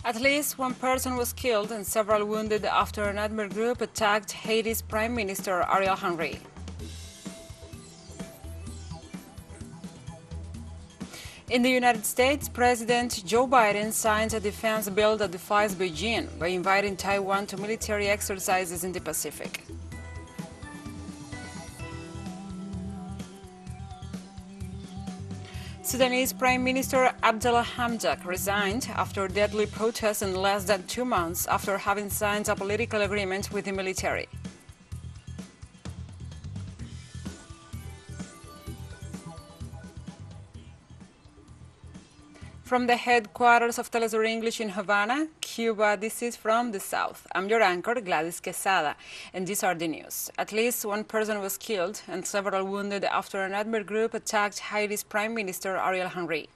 At least one person was killed and several wounded after an armed group attacked Haiti's Prime Minister Ariel Henry. In the United States, President Joe Biden signed a defense bill that defies Beijing by inviting Taiwan to military exercises in the Pacific. Sudanese Prime Minister Abdallah Hamdok resigned after deadly protests in less than 2 months after having signed a political agreement with the military. From the headquarters of TeleSUR English in Havana, Cuba, this is From the South. I'm your anchor, Gladys Quesada, and these are the news. At least one person was killed and several wounded after an armed group attacked Haiti's Prime Minister Ariel Henry.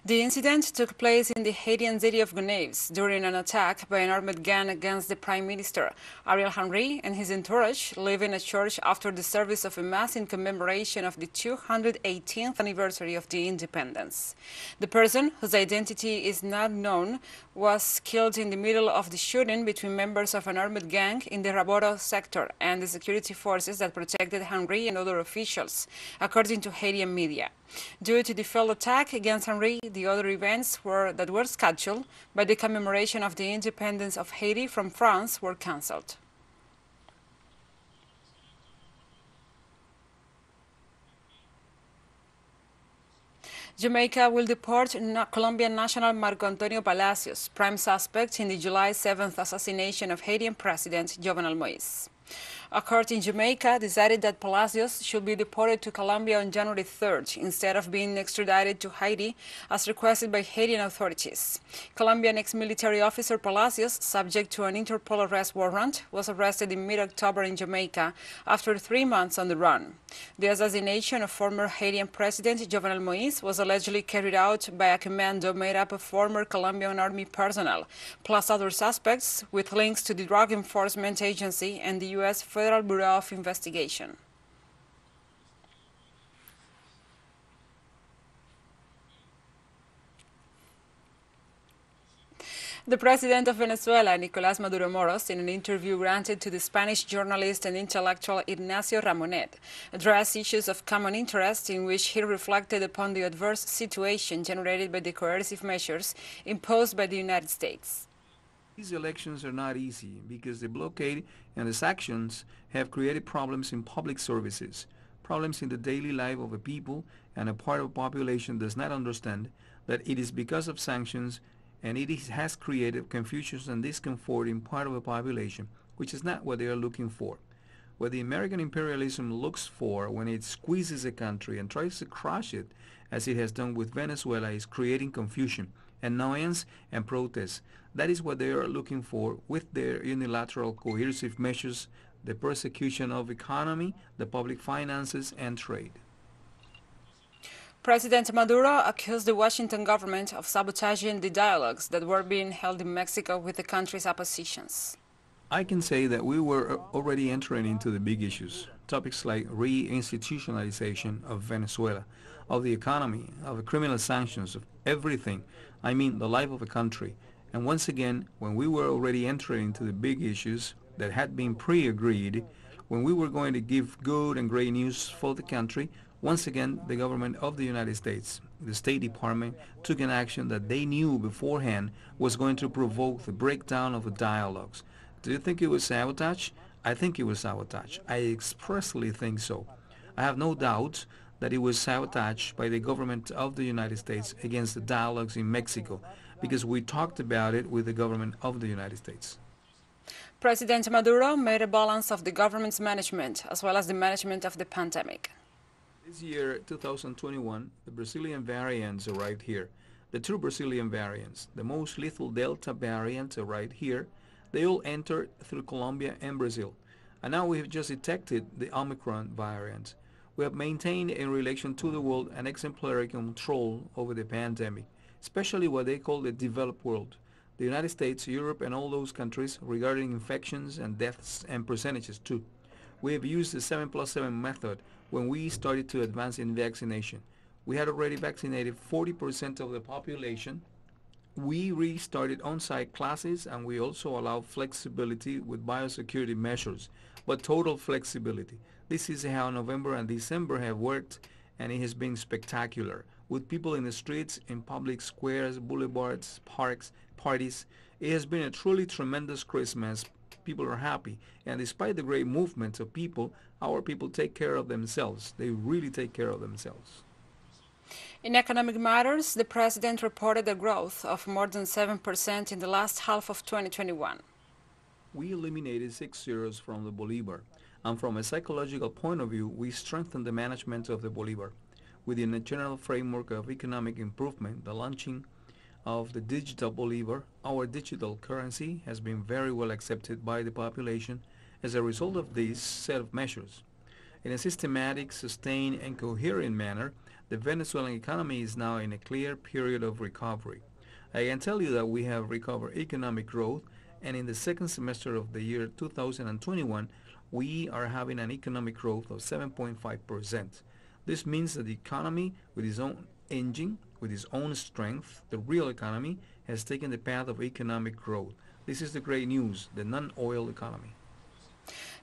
The incident took place in the Haitian city of Gonaives during an attack by an armed gang against the Prime Minister. Ariel Henry and his entourage live in a church after the service of a mass in commemoration of the 218th anniversary of the independence. The person, whose identity is not known, was killed in the middle of the shooting between members of an armed gang in the Raboro sector and the security forces that protected Henry and other officials, according to Haitian media. Due to the failed attack against Henry, the other events that were scheduled by the commemoration of the independence of Haiti from France were cancelled. Jamaica will deport Colombian national Marco Antonio Palacios, prime suspect in the July 7th assassination of Haitian President Jovenel Moïse. A court in Jamaica decided that Palacios should be deported to Colombia on January 3rd instead of being extradited to Haiti as requested by Haitian authorities. Colombian ex-military officer Palacios, subject to an Interpol arrest warrant, was arrested in mid-October in Jamaica after 3 months on the run. The assassination of former Haitian President Jovenel Moïse was allegedly carried out by a commando made up of former Colombian army personnel, plus other suspects with links to the Drug Enforcement Agency and the U.S. Federal Bureau of Investigation. The president of Venezuela, Nicolás Maduro Moros, in an interview granted to the Spanish journalist and intellectual Ignacio Ramonet, addressed issues of common interest in which he reflected upon the adverse situation generated by the coercive measures imposed by the United States. These elections are not easy because the blockade and the sanctions have created problems in public services, problems in the daily life of the people, and a part of the population does not understand that it is because of sanctions, and has created confusion and discomfort in part of the population, which is not what they are looking for. What the American imperialism looks for when it squeezes a country and tries to crush it, as it has done with Venezuela, is creating confusion, annoyance, and protest. That is what they are looking for with their unilateral coercive measures, the persecution of economy, the public finances, and trade. President Maduro accused the Washington government of sabotaging the dialogues that were being held in Mexico with the country's oppositions. I can say that we were already entering into the big issues, topics like re-institutionalization of Venezuela, of the economy, of the criminal sanctions, of everything. I mean the life of a country. And once again, when we were already entering into the big issues that had been pre-agreed, when we were going to give good and great news for the country, once again, the government of the United States, the State Department, took an action that they knew beforehand was going to provoke the breakdown of the dialogues. Do you think it was sabotage? I think it was sabotage. I expressly think so. I have no doubt that it was sabotage by the government of the United States against the dialogues in Mexico, because we talked about it with the government of the United States. President Maduro made a balance of the government's management as well as the management of the pandemic. This year, 2021, the Brazilian variants arrived here. The two Brazilian variants, the most lethal Delta variant arrived here. They all entered through Colombia and Brazil. And now we have just detected the Omicron variant. We have maintained in relation to the world an exemplary control over the pandemic, especially what they call the developed world, the United States, Europe, and all those countries regarding infections and deaths and percentages too. We have used the 7+7 method when we started to advance in vaccination. We had already vaccinated 40% of the population We restarted on-site classes, and we also allowed flexibility with biosecurity measures, but total flexibility. This is how November and December have worked, and it has been spectacular, with people in the streets, in public squares, boulevards, parks, parties. It has been a truly tremendous Christmas. People are happy, and despite the great movement of people, our people take care of themselves. They really take care of themselves. In economic matters, the president reported a growth of more than 7% in the last half of 2021. We eliminated 6 zeros from the Bolivar, and from a psychological point of view, we strengthened the management of the Bolivar. Within a general framework of economic improvement, the launching of the digital Bolivar, our digital currency, has been very well accepted by the population as a result of this set of measures. In a systematic, sustained, and coherent manner, the Venezuelan economy is now in a clear period of recovery. I can tell you that we have recovered economic growth, and in the second semester of the year 2021, we are having an economic growth of 7.5%. This means that the economy, with its own engine, with its own strength, the real economy, has taken the path of economic growth. This is the great news, the non-oil economy.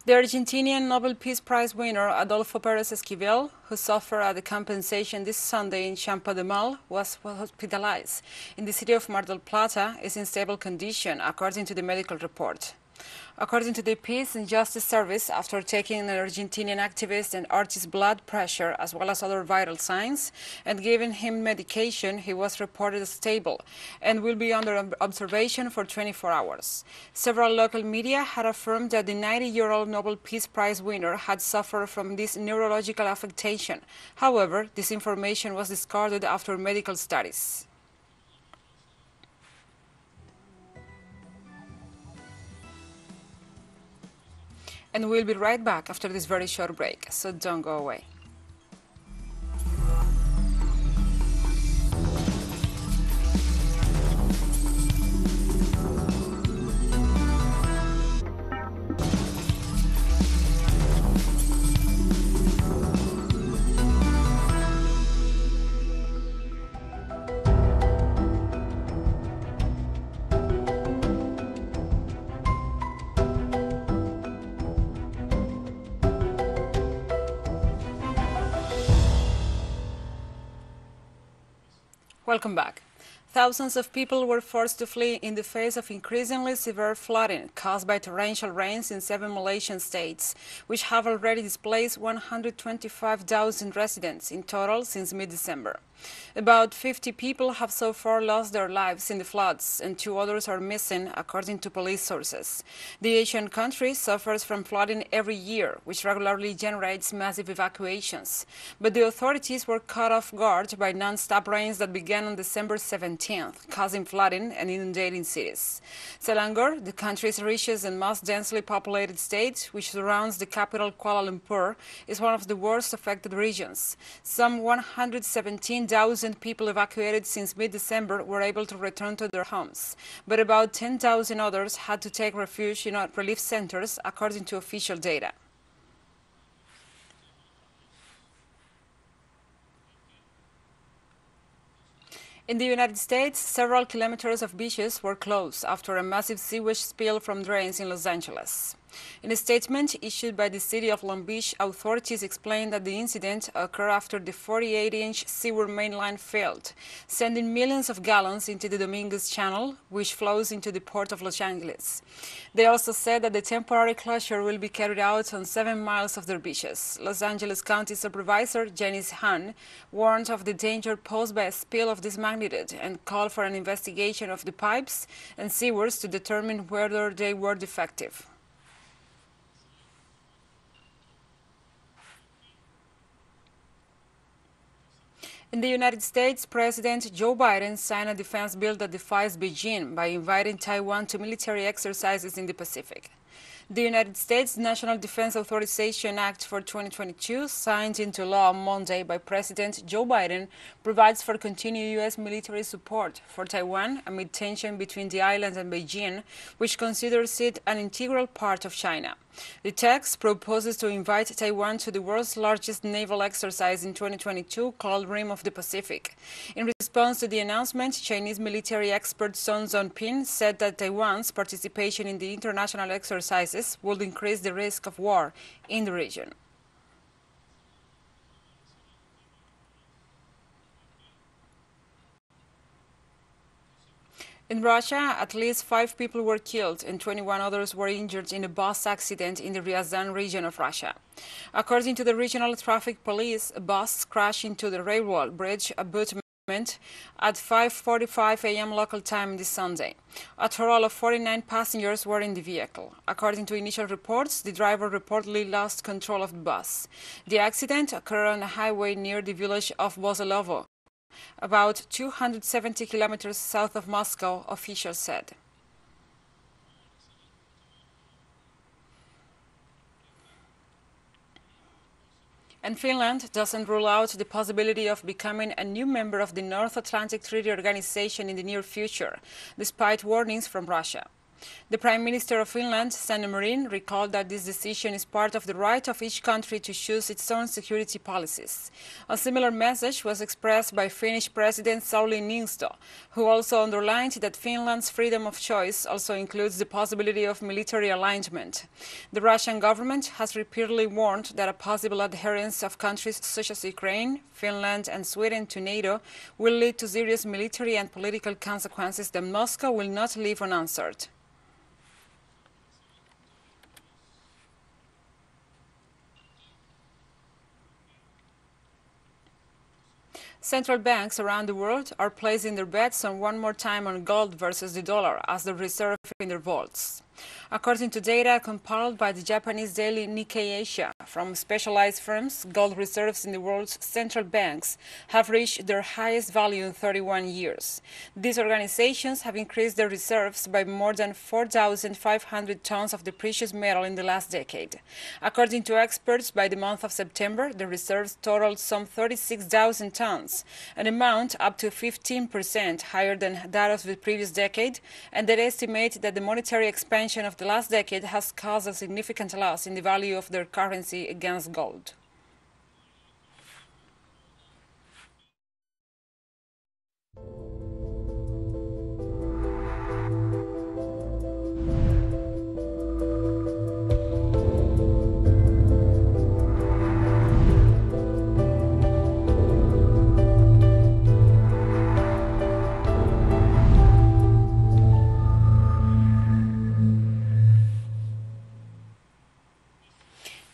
The Argentinian Nobel Peace Prize winner Adolfo Pérez Esquivel, who suffered a decompensation this Sunday in Campo de Mal, was hospitalized in the city of Mar del Plata, is in stable condition, according to the medical report. According to the Peace and Justice Service, after taking an Argentinian activist and artist's blood pressure as well as other vital signs and giving him medication, he was reported stable and will be under observation for 24 hours. Several local media had affirmed that the 90-year-old Nobel Peace Prize winner had suffered from this neurological affection. However, this information was discarded after medical studies. And we'll be right back after this very short break, so don't go away. Welcome back. Thousands of people were forced to flee in the face of increasingly severe flooding caused by torrential rains in 7 Malaysian states, which have already displaced 125,000 residents in total since mid-December. About 50 people have so far lost their lives in the floods, and 2 others are missing, according to police sources. The Asian country suffers from flooding every year, which regularly generates massive evacuations. But the authorities were caught off guard by non-stop rains that began on December 17th, causing flooding and inundating cities. Selangor, the country's richest and most densely populated state, which surrounds the capital Kuala Lumpur, is one of the worst affected regions. Some 117,000 people evacuated since mid-December were able to return to their homes, but about 10,000 others had to take refuge in relief centers, according to official data. In the United States, several kilometers of beaches were closed after a massive sewage spill from drains in Los Angeles. In a statement issued by the City of Long Beach, authorities explained that the incident occurred after the 48-inch sewer mainline failed, sending millions of gallons into the Dominguez Channel, which flows into the port of Los Angeles. They also said that the temporary closure will be carried out on 7 miles of their beaches. Los Angeles County Supervisor Janice Hahn warned of the danger posed by a spill of this magnitude and called for an investigation of the pipes and sewers to determine whether they were defective. In the United States, President Joe Biden signed a defense bill that defies Beijing by inviting Taiwan to military exercises in the Pacific. The United States National Defense Authorization Act for 2022, signed into law on Monday by President Joe Biden, provides for continued U.S. military support for Taiwan amid tension between the island and Beijing, which considers it an integral part of China. The text proposes to invite Taiwan to the world's largest naval exercise in 2022 called Rim of the Pacific. In response to the announcement, Chinese military expert Sun Zonpin said that Taiwan's participation in the international exercises would increase the risk of war in the region. In Russia, at least 5 people were killed and 21 others were injured in a bus accident in the Ryazan region of Russia. According to the regional traffic police, a bus crashed into the railway bridge abutment at 5:45 a.m. local time this Sunday. A total of 49 passengers were in the vehicle. According to initial reports, the driver reportedly lost control of the bus. The accident occurred on a highway near the village of Bozilovo, about 270 kilometers south of Moscow, officials said. And Finland doesn't rule out the possibility of becoming a new member of the North Atlantic Treaty Organization in the near future, despite warnings from Russia. The Prime Minister of Finland, Sanna Marin, recalled that this decision is part of the right of each country to choose its own security policies. A similar message was expressed by Finnish President Sauli Niinisto, who also underlined that Finland's freedom of choice also includes the possibility of military alignment. The Russian government has repeatedly warned that a possible adherence of countries such as Ukraine, Finland and Sweden to NATO will lead to serious military and political consequences that Moscow will not leave unanswered. Central banks around the world are placing their bets on one more time on gold versus the dollar as the reserve in their vaults. According to data compiled by the Japanese daily Nikkei Asia from specialized firms, gold reserves in the world's central banks have reached their highest value in 31 years. These organizations have increased their reserves by more than 4,500 tons of the precious metal in the last decade. According to experts, by the month of September, the reserves totaled some 36,000 tons, an amount up to 15% higher than that of the previous decade, and they estimate that the monetary expansion of the last decade has caused a significant loss in the value of their currency against gold.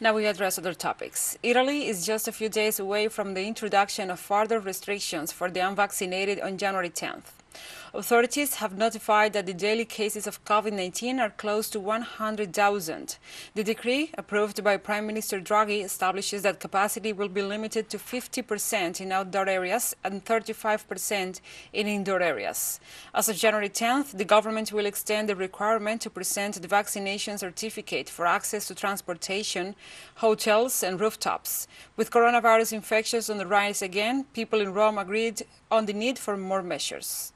Now we address other topics. Italy is just a few days away from the introduction of further restrictions for the unvaccinated on January 10th. Authorities have notified that the daily cases of COVID-19 are close to 100,000. The decree, approved by Prime Minister Draghi, establishes that capacity will be limited to 50% in outdoor areas and 35% in indoor areas. As of January 10th, the government will extend the requirement to present the vaccination certificate for access to transportation, hotels and rooftops. With coronavirus infections on the rise again, people in Rome agreed on the need for more measures.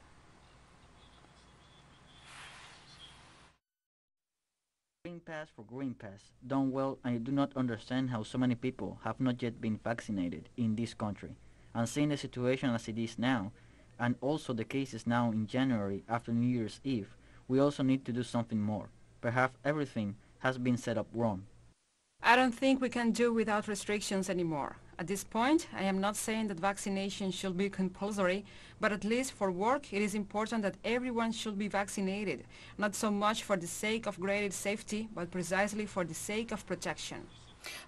Green Pass for Green Pass, done well, and I do not understand how so many people have not yet been vaccinated in this country. And seeing the situation as it is now, and also the cases now in January after New Year's Eve, we also need to do something more. Perhaps everything has been set up wrong. I don't think we can do without restrictions anymore. At this point, I am not saying that vaccination should be compulsory, but at least for work, it is important that everyone should be vaccinated, not so much for the sake of greater safety, but precisely for the sake of protection.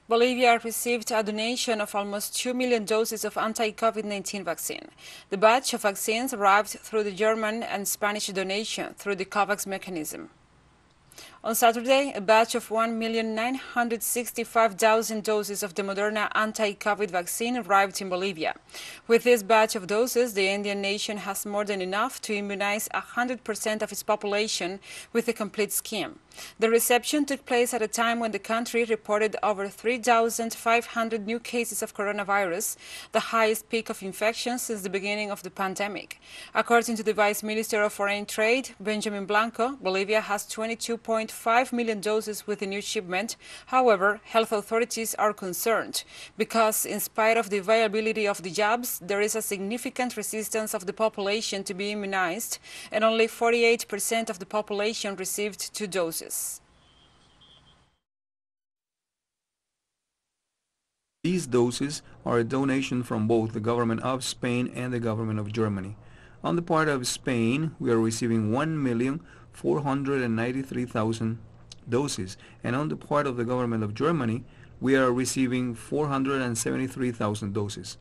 Bolivia received a donation of almost 2 million doses of anti-COVID-19 vaccine. The batch of vaccines arrived through the German and Spanish donation through the COVAX mechanism. On Saturday, a batch of 1,965,000 doses of the Moderna anti-COVID vaccine arrived in Bolivia. With this batch of doses, the Indian nation has more than enough to immunize 100% of its population with a complete scheme. The reception took place at a time when the country reported over 3,500 new cases of coronavirus, the highest peak of infections since the beginning of the pandemic. According to the Vice Minister of Foreign Trade, Benjamin Blanco, Bolivia has 22.5 million doses with the new shipment. However, health authorities are concerned because, in spite of the availability of the jabs, there is a significant resistance of the population to be immunized, and only 48% of the population received 2 doses. These doses are a donation from both the government of Spain and the government of Germany. On the part of Spain, we are receiving 1,493,000 doses, and on the part of the government of Germany, we are receiving 473,000 doses.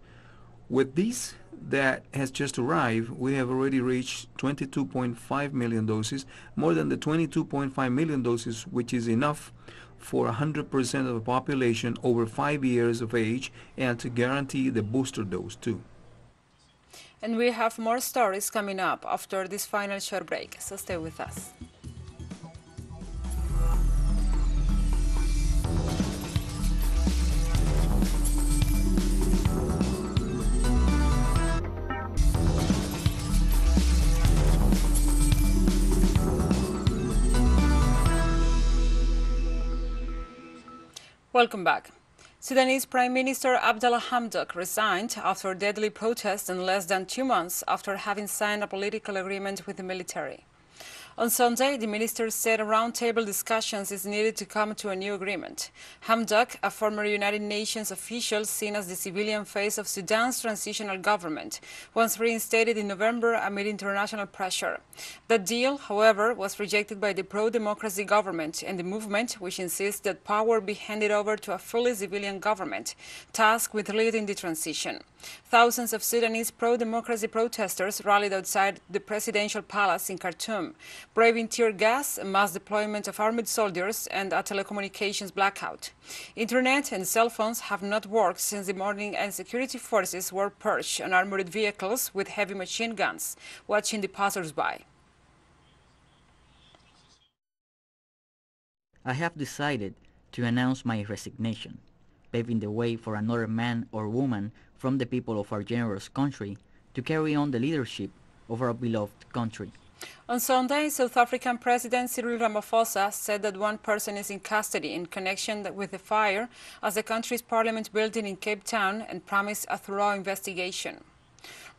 With these that has just arrived, we have already reached 22.5 million doses, more than the 22.5 million doses, which is enough for 100% of the population over 5 years of age, and to guarantee the booster dose too. And we have more stories coming up after this final short break, so stay with us. Welcome back. Sudanese Prime Minister Abdallah Hamdok resigned after deadly protests in less than 2 months after having signed a political agreement with the military. On Sunday, the minister said a roundtable discussions is needed to come to a new agreement. Hamdok, a former United Nations official seen as the civilian face of Sudan's transitional government, was reinstated in November amid international pressure. The deal, however, was rejected by the pro-democracy government and the movement, which insists that power be handed over to a fully civilian government, tasked with leading the transition. Thousands of Sudanese pro-democracy protesters rallied outside the presidential palace in Khartoum, braving tear gas, a mass deployment of armed soldiers, and a telecommunications blackout. Internet and cell phones have not worked since the morning, and security forces were perched on armored vehicles with heavy machine guns, watching the passers-by. I have decided to announce my resignation, paving the way for another man or woman from the people of our generous country to carry on the leadership of our beloved country. On Sunday, South African President Cyril Ramaphosa said that one person is in custody in connection with the fire at the country's parliament building in Cape Town and promised a thorough investigation.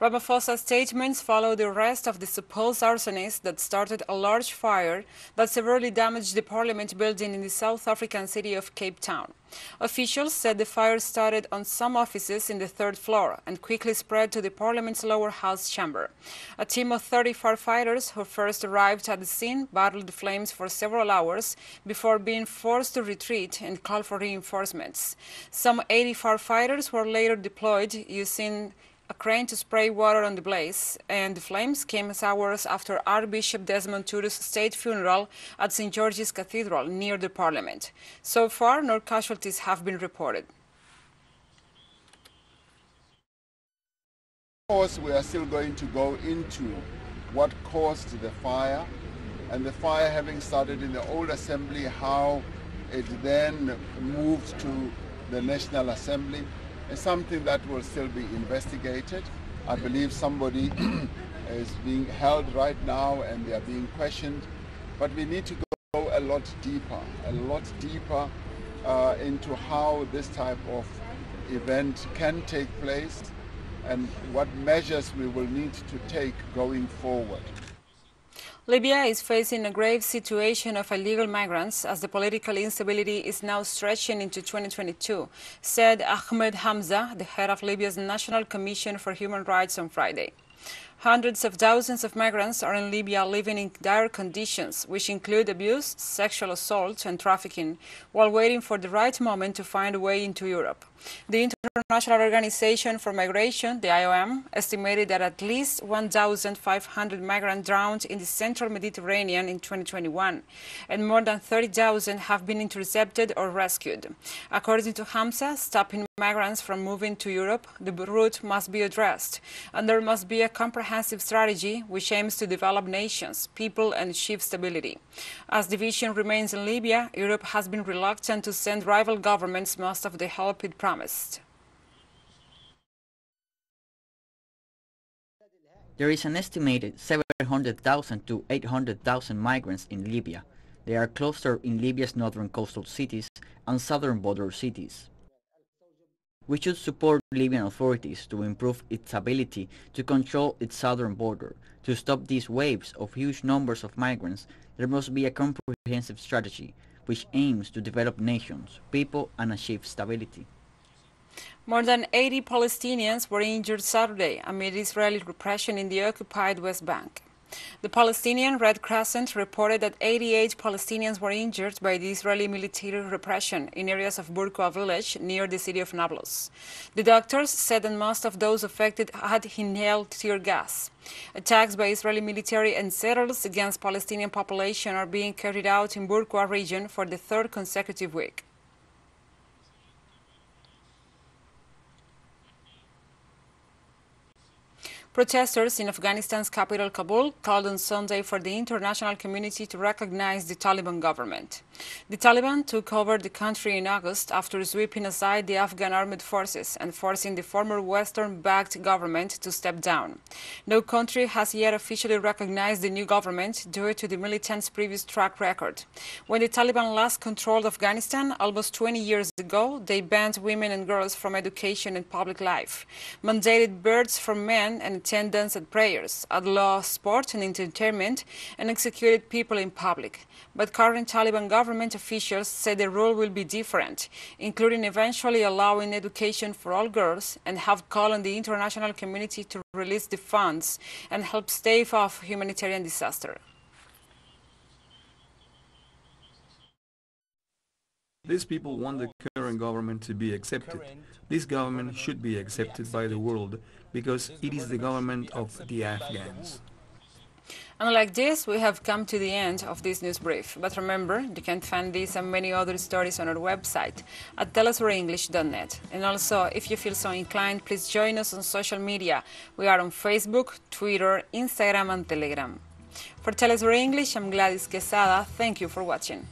Ramaphosa's statements follow the arrest of the supposed arsonist that started a large fire that severely damaged the parliament building in the South African city of Cape Town. Officials said the fire started on some offices in the 3rd floor and quickly spread to the parliament's lower house chamber. A team of 30 firefighters who first arrived at the scene battled the flames for several hours before being forced to retreat and call for reinforcements. Some 80 firefighters were later deployed using a crane to spray water on the blaze, and the flames came hours after Archbishop Desmond Tutu's state funeral at St. George's Cathedral near the parliament. So far, no casualties have been reported. Of course, we are still going to go into what caused the fire, and the fire having started in the old assembly, how it then moved to the National Assembly, is something that will still be investigated. I believe somebody is being held right now and they are being questioned, but we need to go a lot deeper into how this type of event can take place and what measures we will need to take going forward. Libya is facing a grave situation of illegal migrants as the political instability is now stretching into 2022, said Ahmed Hamza, the head of Libya's National Commission for Human Rights on Friday. Hundreds of thousands of migrants are in Libya living in dire conditions, which include abuse, sexual assault, and trafficking, while waiting for the right moment to find a way into Europe. The International Organization for Migration, the IOM, estimated that at least 1,500 migrants drowned in the central Mediterranean in 2021, and more than 30,000 have been intercepted or rescued. According to HAMSA, stopping migrants from moving to Europe, the route must be addressed, and there must be a comprehensive strategy which aims to develop nations, people, and achieve stability. As division remains in Libya, Europe has been reluctant to send rival governments most of the help it promised. There is an estimated 700,000 to 800,000 migrants in Libya. They are clustered in Libya's northern coastal cities and southern border cities. We should support Libyan authorities to improve its ability to control its southern border. To stop these waves of huge numbers of migrants, there must be a comprehensive strategy which aims to develop nations, people, and achieve stability. More than 80 Palestinians were injured Saturday amid Israeli repression in the occupied West Bank. The Palestinian Red Crescent reported that 88 Palestinians were injured by the Israeli military repression in areas of Burqa village near the city of Nablus. The doctors said that most of those affected had inhaled tear gas. Attacks by Israeli military and settlers against Palestinian population are being carried out in Burqa region for the third consecutive week. Protesters in Afghanistan's capital, Kabul, called on Sunday for the international community to recognize the Taliban government. The Taliban took over the country in August after sweeping aside the Afghan armed forces and forcing the former Western-backed government to step down. No country has yet officially recognized the new government due to the militants' previous track record. When the Taliban last controlled Afghanistan almost 20 years ago, they banned women and girls from education and public life, mandated births for men and attendance at prayers, outlawed sport and entertainment, and executed people in public. But current Taliban government officials say the rule will be different, including eventually allowing education for all girls, and have called on the international community to release the funds and help stave off humanitarian disaster. These people want the current government to be accepted. This government should be accepted by the world because it is the government of the Afghans. And like this, we have come to the end of this news brief. But remember, you can find these and many other stories on our website at telesurenglish.net. And also, if you feel so inclined, please join us on social media. We are on Facebook, Twitter, Instagram, and Telegram. For TeleSUR English, I'm Gladys Quesada. Thank you for watching.